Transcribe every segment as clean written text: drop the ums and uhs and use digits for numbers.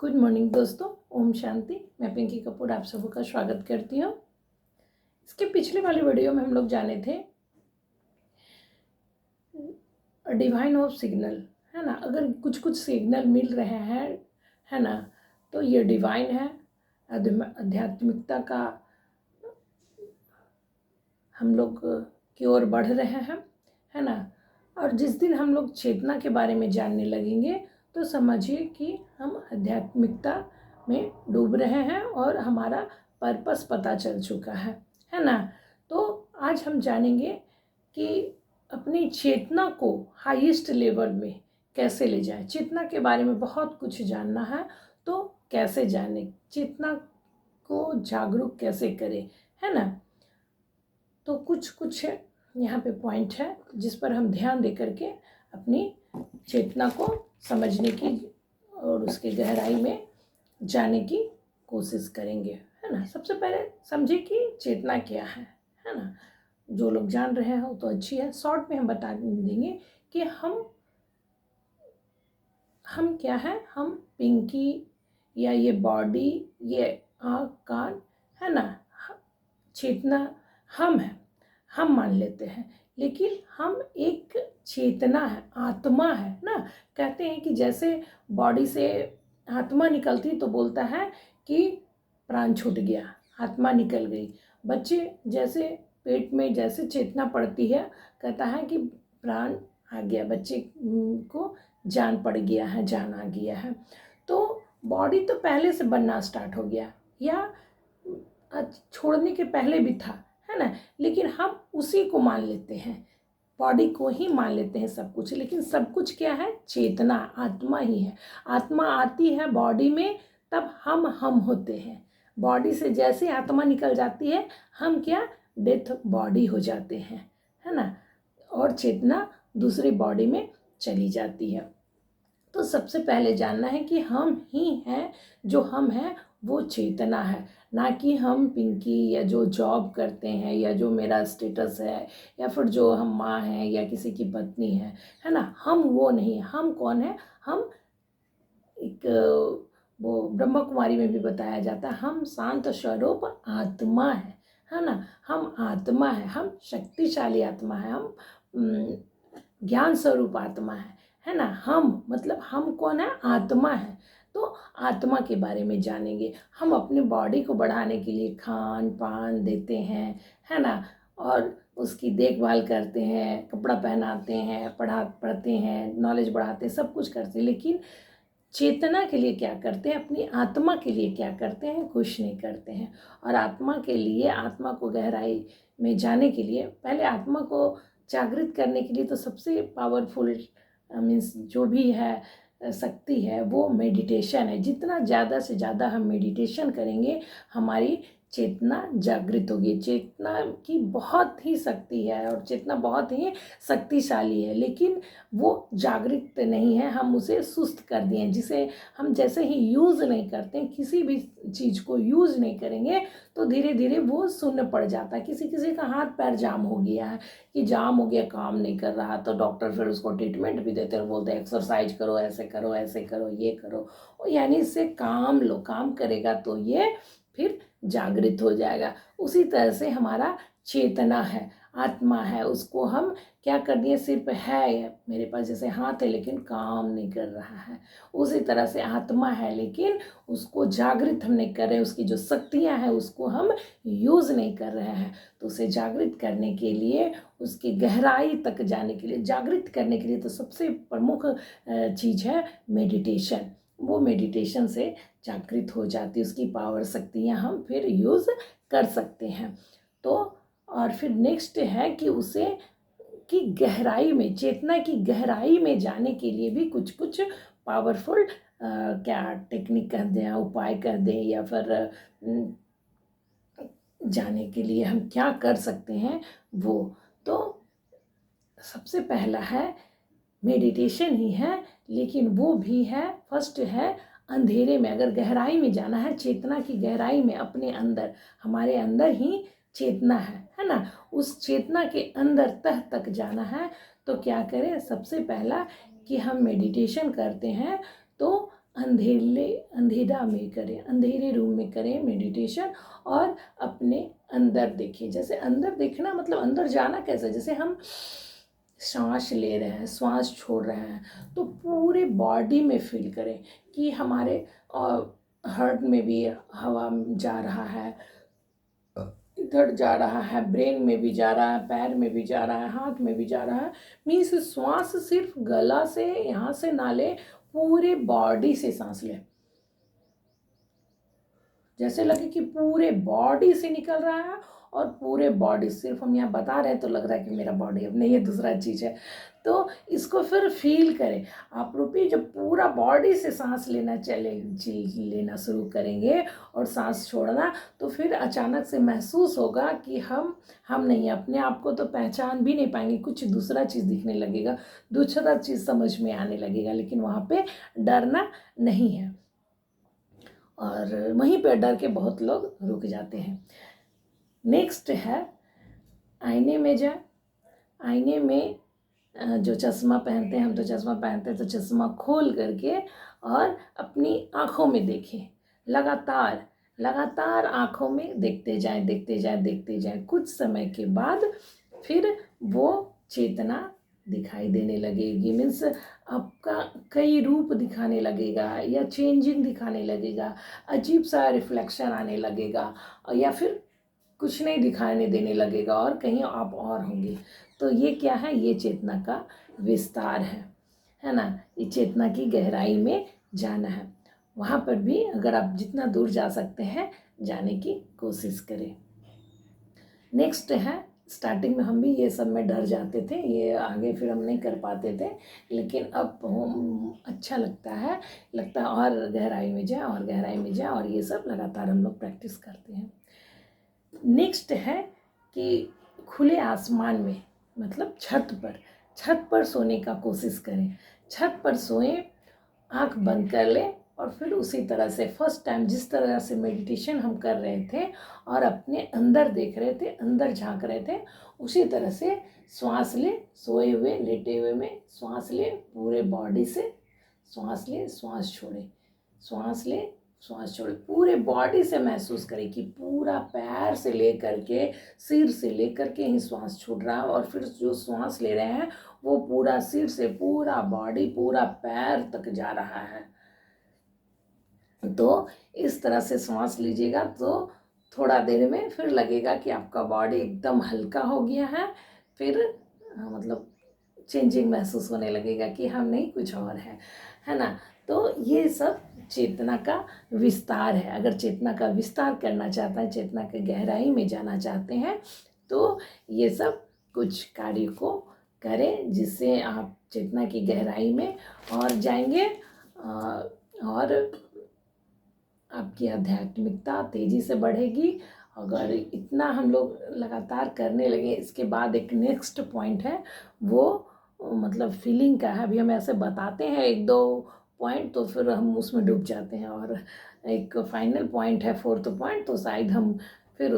Good morning दोस्तों, ओम शांति। मैं पिंकी कपूर आप सबों का स्वागत करती हूँ। इसके पिछले वाले वीडियो में हम लोग जाने थे डिवाइन ऑफ सिग्नल, है ना। अगर कुछ कुछ सिग्नल मिल रहे हैं, है ना, तो ये डिवाइन है, आध्यात्मिकता का हम लोग की ओर बढ़ रहे हैं, है ना। और जिस दिन हम लोग चेतना के बारे में जानने लगेंगे तो समझिए कि हम आध्यात्मिकता में डूब रहे हैं और हमारा पर्पस पता चल चुका है ना। तो आज हम जानेंगे कि अपनी चेतना को हाईएस्ट लेवल में कैसे ले जाएं। चेतना के बारे में बहुत कुछ जानना है, तो कैसे जाने, चेतना को जागरूक कैसे करें, है ना। तो कुछ यहाँ पे पॉइंट है जिस पर हम ध्यान दे करके अपनी चेतना को समझने की और उसके गहराई में जाने की कोशिश करेंगे, है ना। सबसे पहले समझिए कि चेतना क्या है ना। जो लोग जान रहे हैं तो अच्छी है। शॉर्ट में हम बता देंगे कि हम क्या है। हम पिंकी या ये बॉडी, ये आँख कान, है ना, चेतना हम है, हम मान लेते हैं, लेकिन हम एक चेतना है, आत्मा है ना। कहते हैं कि जैसे बॉडी से आत्मा निकलती तो बोलता है कि प्राण छूट गया, आत्मा निकल गई। बच्चे जैसे पेट में जैसे चेतना पड़ती है, कहता है कि प्राण आ गया, बच्चे को जान पड़ गया है, जान आ गया है। तो बॉडी तो पहले से बनना स्टार्ट हो गया या छोड़ने के पहले भी था, है ना, लेकिन हम उसी को मान लेते हैं, बॉडी को ही मान लेते हैं सब कुछ। लेकिन सब कुछ क्या है? चेतना, आत्मा ही है। आत्मा आती है बॉडी में तब हम होते हैं। बॉडी से जैसे आत्मा निकल जाती है, हम क्या, डेथ बॉडी हो जाते हैं, है ना, और चेतना दूसरी बॉडी में चली जाती है। तो सबसे पहले जानना है कि हम ही हैं, जो हम हैं वो चेतना है, ना कि हम पिंकी या जो जॉब करते हैं या जो मेरा स्टेटस है या फिर जो हम माँ हैं या किसी की पत्नी है ना। हम वो नहीं। हम कौन है? हम एक वो ब्रह्मा कुमारी में भी बताया जाता है, हम शांत स्वरूप आत्मा है ना। हम आत्मा है, हम शक्तिशाली आत्मा है, हम ज्ञान स्वरूप आत्मा है ना। हम मतलब हम कौन है? आत्मा है। तो आत्मा के बारे में जानेंगे। हम अपनी बॉडी को बढ़ाने के लिए खान पान देते हैं, है ना, और उसकी देखभाल करते हैं, कपड़ा पहनाते हैं, पढ़ते हैं, नॉलेज बढ़ाते हैं, सब कुछ करते हैं। लेकिन चेतना के लिए क्या करते हैं? अपनी आत्मा के लिए क्या करते हैं? कुछ नहीं करते हैं। और आत्मा के लिए, आत्मा को गहराई में जाने के लिए, पहले आत्मा को जागृत करने के लिए तो सबसे पावरफुल मीन्स जो भी है शक्ति है वो मेडिटेशन है। जितना ज़्यादा से ज़्यादा हम मेडिटेशन करेंगे, हमारी चेतना जागृत होगी। चेतना की बहुत ही शक्ति है और चेतना बहुत ही शक्तिशाली है, लेकिन वो जागृत नहीं है। हम उसे सुस्त कर दिए, जिसे हम जैसे ही यूज़ नहीं करते, किसी भी चीज़ को यूज़ नहीं करेंगे तो धीरे धीरे वो शून्य पड़ जाता है। किसी किसी का हाथ पैर जाम हो गया है, कि जाम हो गया, काम नहीं कर रहा, तो डॉक्टर फिर उसको ट्रीटमेंट भी देते हैं, बोलते हैं एक्सरसाइज करो, ऐसे करो, ऐसे करो, ये करो, यानी इससे काम लो, काम करेगा तो ये फिर जागृत हो जाएगा। उसी तरह से हमारा चेतना है, आत्मा है, उसको हम क्या कर दिए? सिर्फ है मेरे पास, जैसे हाथ है लेकिन काम नहीं कर रहा है, उसी तरह से आत्मा है लेकिन उसको जागृत हम नहीं कर रहे, उसकी जो शक्तियाँ हैं उसको हम यूज़ नहीं कर रहे हैं। तो उसे जागृत करने के लिए, उसकी गहराई तक जाने के लिए, जागृत करने के लिए तो सबसे प्रमुख चीज़ है मेडिटेशन। वो मेडिटेशन से जागृत हो जाती है, उसकी पावर, शक्तियाँ हम फिर यूज़ कर सकते हैं। तो और फिर नेक्स्ट है कि उसे की गहराई में, चेतना की गहराई में जाने के लिए भी कुछ कुछ पावरफुल क्या टेक्निक कर दें, उपाय कर दें, या फिर जाने के लिए हम क्या कर सकते हैं वो। तो सबसे पहला है मेडिटेशन ही है, लेकिन वो भी है, फर्स्ट है अंधेरे में। अगर गहराई में जाना है, चेतना की गहराई में, अपने अंदर, हमारे अंदर ही चेतना है ना, उस चेतना के अंदर तह तक जाना है तो क्या करें? सबसे पहला कि हम मेडिटेशन करते हैं तो अंधेरा में करें, अंधेरे रूम में करें मेडिटेशन और अपने अंदर देखें। जैसे अंदर देखना मतलब अंदर जाना कैसे, जैसे हम सांस ले रहे हैं, श्वास छोड़ रहे हैं, तो पूरे बॉडी में फील करें कि हमारे हार्ट में भी हवा जा रहा है, इधर जा रहा है, ब्रेन में भी जा रहा है, पैर में भी जा रहा है, हाथ में भी जा रहा है। मीन्स श्वास सिर्फ गला से यहाँ से ना ले, पूरे बॉडी से सांस ले, जैसे लगे कि पूरे बॉडी से निकल रहा है और पूरे बॉडी, सिर्फ हम यहाँ बता रहे हैं तो लग रहा है कि मेरा बॉडी, अब नहीं, ये दूसरा चीज़ है। तो इसको फिर फील करें आप रूपी, जब पूरा बॉडी से सांस लेना शुरू करेंगे और सांस छोड़ना, तो फिर अचानक से महसूस होगा कि हम नहीं, अपने आप को तो पहचान भी नहीं पाएंगे, कुछ दूसरा चीज़ दिखने लगेगा, दूसरा चीज़ समझ में आने लगेगा, लेकिन वहाँ पे डरना नहीं है। और वहीं पर डर के बहुत लोग रुक जाते हैं। नेक्स्ट है आईने में जाए। आईने में जो चश्मा पहनते हैं, हम तो चश्मा पहनते हैं, तो चश्मा खोल करके और अपनी आँखों में देखें, लगातार आँखों में देखते जाएं। कुछ समय के बाद फिर वो चेतना दिखाई देने लगेगी, मीन्स आपका कई रूप दिखाने लगेगा या चेंजिंग दिखाने लगेगा, अजीब सा रिफ्लेक्शन आने लगेगा, या फिर कुछ नहीं दिखाने देने लगेगा और कहीं आप और होंगे। तो ये क्या है, ये चेतना का विस्तार है ना। ये चेतना की गहराई में जाना है। वहाँ पर भी अगर आप जितना दूर जा सकते हैं जाने की कोशिश करें। नेक्स्ट है, स्टार्टिंग में हम भी ये सब में डर जाते थे, ये आगे फिर हम नहीं कर पाते थे, लेकिन अब अच्छा लगता है और गहराई में जाए और ये सब लगातार हम लोग प्रैक्टिस करते हैं। नेक्स्ट है कि खुले आसमान में, मतलब छत पर सोने का कोशिश करें। छत पर सोएं, आँख बंद कर लें और फिर उसी तरह से फर्स्ट टाइम जिस तरह से मेडिटेशन हम कर रहे थे और अपने अंदर देख रहे थे, अंदर झांक रहे थे, उसी तरह से श्वास ले, सोए हुए लेटे हुए में श्वास ले, पूरे बॉडी से श्वास ले, श्वास छोड़े, श्वास ले, श्वास छोड़े, पूरे बॉडी से महसूस करें कि पूरा पैर से लेकर के, सिर से लेकर के ही श्वास छूट रहा है, और फिर जो श्वास ले रहे हैं वो पूरा सिर से पूरा बॉडी, पूरा पैर तक जा रहा है। तो इस तरह से श्वास लीजिएगा तो थोड़ा देर में फिर लगेगा कि आपका बॉडी एकदम हल्का हो गया है, फिर मतलब चेंजिंग महसूस होने लगेगा कि हम नहीं, कुछ और है ना। तो ये सब चेतना का विस्तार है। अगर चेतना का विस्तार करना चाहता है, चेतना के गहराई में जाना चाहते हैं, तो ये सब कुछ कार्य को करें जिससे आप चेतना की गहराई में और जाएंगे और आपकी आध्यात्मिकता तेज़ी से बढ़ेगी। अगर इतना हम लोग लगातार करने लगे, इसके बाद एक नेक्स्ट पॉइंट है, वो मतलब फीलिंग का है। अभी हम ऐसे बताते हैं एक दो पॉइंट तो फिर हम उसमें डूब जाते हैं, और एक फाइनल पॉइंट है, फोर्थ पॉइंट, तो शायद हम फिर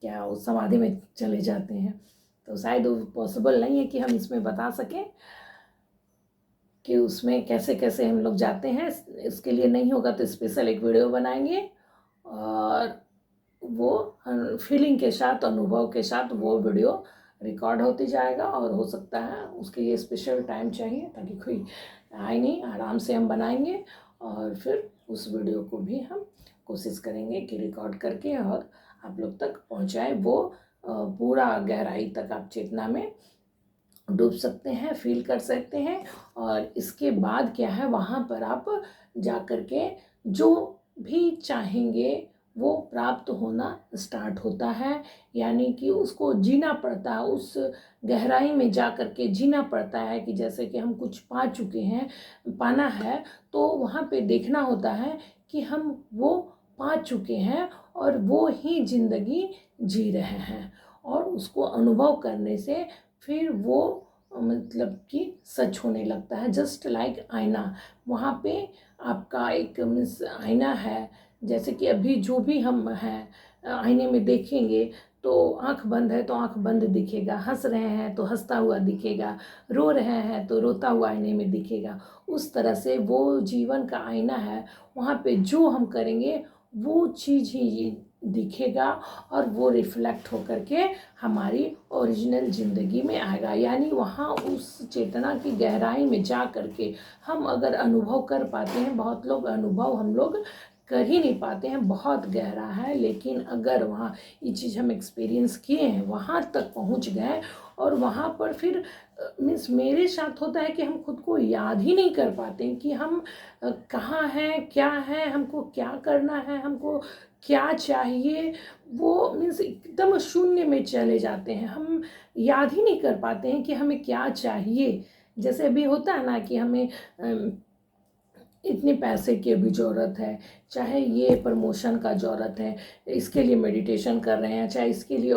क्या उस समाधि में चले जाते हैं। तो शायद वो पॉसिबल नहीं है कि हम इसमें बता सकें कि उसमें कैसे कैसे हम लोग जाते हैं। इसके लिए नहीं होगा तो स्पेशल एक वीडियो बनाएंगे और वो फीलिंग के साथ, अनुभव के साथ वो वीडियो रिकॉर्ड होती जाएगा, और हो सकता है उसके लिए स्पेशल टाइम चाहिए ताकि कोई आए नहीं, आराम से हम बनाएंगे और फिर उस वीडियो को भी हम कोशिश करेंगे कि रिकॉर्ड करके और आप लोग तक पहुंचाएं। वो पूरा गहराई तक आप चेतना में डूब सकते हैं, फील कर सकते हैं, और इसके बाद क्या है, वहाँ पर आप जा कर के जो भी चाहेंगे वो प्राप्त होना स्टार्ट होता है। यानी कि उसको जीना पड़ता है, उस गहराई में जा कर के जीना पड़ता है कि जैसे कि हम कुछ पा चुके हैं, पाना है, तो वहाँ पे देखना होता है कि हम वो पा चुके हैं और वो ही ज़िंदगी जी रहे हैं, और उसको अनुभव करने से फिर वो मतलब कि सच होने लगता है। जस्ट लाइक आईना, वहाँ पे आपका एक मीन्स आईना है, जैसे कि अभी जो भी हम हैं आईने में देखेंगे तो आँख बंद है तो आँख बंद दिखेगा, हंस रहे हैं तो हंसता हुआ दिखेगा, रो रहे हैं तो रोता हुआ आईने में दिखेगा। उस तरह से वो जीवन का आईना है, वहाँ पे जो हम करेंगे वो चीज़ ही दिखेगा और वो रिफ्लेक्ट होकर के हमारी ओरिजिनल ज़िंदगी में आएगा। यानी वहाँ उस चेतना की गहराई में जा कर के हम अगर अनुभव कर पाते हैं, बहुत लोग अनुभव हम लोग कर ही नहीं पाते हैं, बहुत गहरा है, लेकिन अगर वहाँ ये चीज़ हम एक्सपीरियंस किए हैं, वहाँ तक पहुँच गए और वहाँ पर फिर मीन्स मेरे साथ होता है कि हम खुद को याद ही नहीं कर पाते हैं कि हम कहाँ हैं, क्या है, हमको क्या करना है, हमको क्या चाहिए। वो मीन्स एकदम शून्य में चले जाते हैं, हम याद ही नहीं कर पाते हैं कि हमें क्या चाहिए। जैसे अभी होता है ना कि हमें इतने पैसे की अभी ज़रूरत है, चाहे ये प्रमोशन का ज़रूरत है, इसके लिए मेडिटेशन कर रहे हैं, चाहे इसके लिए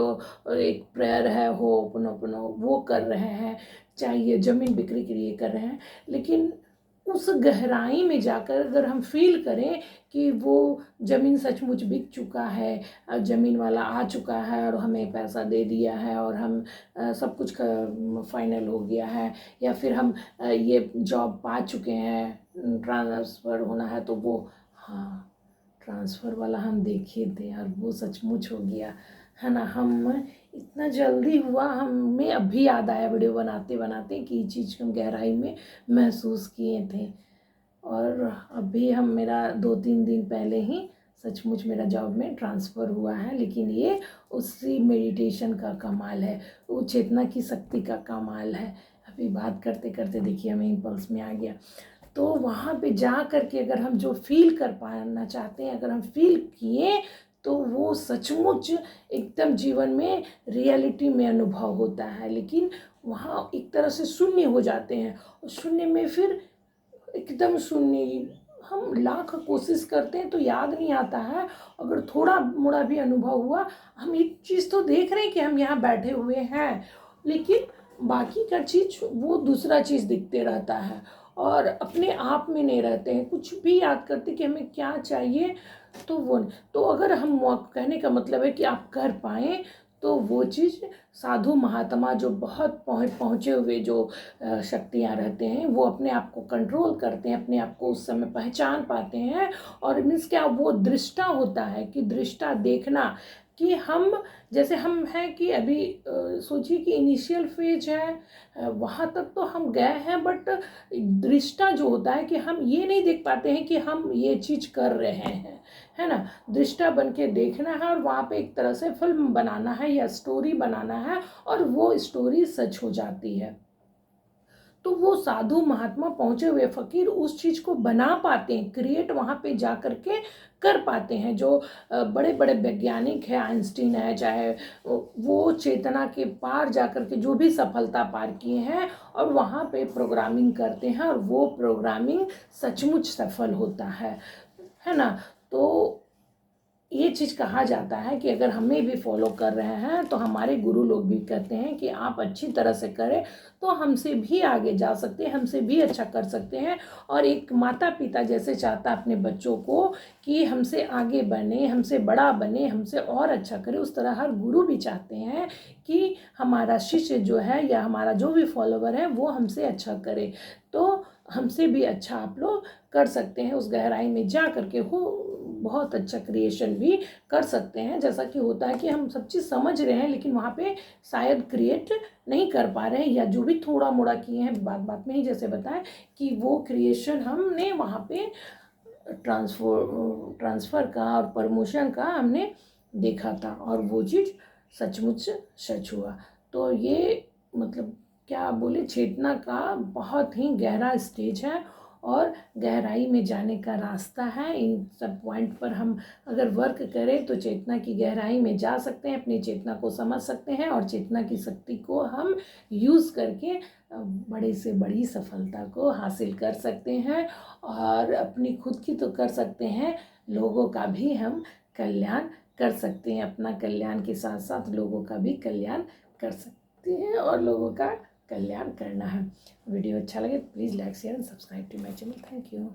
एक प्रेयर है हो अपनो अपनो वो कर रहे हैं, चाहे ये ज़मीन बिक्री के लिए कर रहे हैं। लेकिन उस गहराई में जाकर अगर हम फील करें कि वो ज़मीन सचमुच बिक चुका है, ज़मीन वाला आ चुका है और हमें पैसा दे दिया है और हम सब कुछ फाइनल हो गया है, या फिर हम ये जॉब पा चुके हैं, ट्रांसफ़र होना है तो वो, हाँ ट्रांसफ़र वाला हम देखे थे और वो सचमुच हो गया है ना। हम इतना जल्दी हुआ, हमें अभी याद आया वीडियो बनाते बनाते कि ये चीज़ हम गहराई में महसूस किए थे। और अभी हम मेरा 2-3 दिन पहले ही सचमुच मेरा जॉब में ट्रांसफ़र हुआ है। लेकिन ये उसी मेडिटेशन का कमाल है, वो चेतना की शक्ति का कमाल है। अभी बात करते करते देखिए हमें इम्पल्स में आ गया। तो वहाँ पे जा कर के अगर हम जो फील कर पाना चाहते हैं, अगर हम फील किए तो वो सचमुच एकदम जीवन में रियलिटी में अनुभव होता है। लेकिन वहाँ एक तरह से शून्य हो जाते हैं और शून्य में फिर एकदम शून्य, हम लाख कोशिश करते हैं तो याद नहीं आता है। अगर थोड़ा मोड़ा भी अनुभव हुआ, हम एक चीज़ तो देख रहे हैं कि हम यहाँ बैठे हुए हैं, लेकिन बाकी का चीज़ वो दूसरा चीज़ दिखते रहता है और अपने आप में नहीं रहते हैं, कुछ भी याद करते कि हमें क्या चाहिए तो वो नहीं। तो अगर हम कहने का मतलब है कि आप कर पाएँ तो वो चीज़ साधु महात्मा जो बहुत पहुँचे हुए जो शक्तियाँ रहते हैं, वो अपने आप को कंट्रोल करते हैं, अपने आप को उस समय पहचान पाते हैं। और मीन्स क्या, वो दृष्टा होता है कि दृष्टा देखना कि हम जैसे हम हैं कि अभी सोचिए कि इनिशियल फेज है, वहाँ तक तो हम गए हैं, बट दृष्टा जो होता है कि हम ये नहीं देख पाते हैं कि हम ये चीज़ कर रहे हैं, है ना। दृष्टा बन के देखना है और वहाँ पे एक तरह से फिल्म बनाना है या स्टोरी बनाना है और वो स्टोरी सच हो जाती है। तो वो साधु महात्मा पहुँचे हुए फ़कीर उस चीज़ को बना पाते हैं, क्रिएट वहाँ पे जा कर के कर पाते हैं। जो बड़े बड़े वैज्ञानिक हैं, आइंस्टीन है, चाहे वो चेतना के पार जा कर के जो भी सफलता पार किए हैं और वहाँ पे प्रोग्रामिंग करते हैं और वो प्रोग्रामिंग सचमुच सफल होता है ना। तो ये चीज़ कहा जाता है कि अगर हमें भी फॉलो कर रहे हैं तो हमारे गुरु लोग भी कहते हैं कि आप अच्छी तरह से करें तो हमसे भी आगे जा सकते हैं, हमसे भी अच्छा कर सकते हैं। और एक माता पिता जैसे चाहता अपने बच्चों को कि हमसे आगे बने, हमसे बड़ा बने, हमसे और अच्छा करे, उस तरह हर गुरु भी चाहते हैं कि हमारा शिष्य जो है या हमारा जो भी फॉलोवर है वो हमसे अच्छा करे। तो हमसे भी अच्छा आप लोग कर सकते हैं, उस गहराई में जा करके हो बहुत अच्छा क्रिएशन भी कर सकते हैं। जैसा कि होता है कि हम सब चीज़ समझ रहे हैं लेकिन वहाँ पे शायद क्रिएट नहीं कर पा रहे हैं, या जो भी थोड़ा मोड़ा किए हैं बात बात में ही जैसे बताएं कि वो क्रिएशन हमने वहाँ पे ट्रांसफ़र का और प्रमोशन का हमने देखा था और वो चीज़ सचमुच सच हुआ। तो ये मतलब क्या बोले, चेतना का बहुत ही गहरा स्टेज है और गहराई में जाने का रास्ता है। इन सब पॉइंट पर हम अगर वर्क करें तो चेतना की गहराई में जा सकते हैं, अपनी चेतना को समझ सकते हैं और चेतना की शक्ति को हम यूज़ करके बड़ी से बड़ी सफलता को हासिल कर सकते हैं। और अपनी खुद की तो कर सकते हैं, लोगों का भी हम कल्याण कर सकते हैं। अपना कल्याण के साथ साथ लोगों का भी कल्याण कर सकते हैं और लोगों का कल्याण करना है। वीडियो अच्छा लगे please like share and subscribe to my channel. Thank you.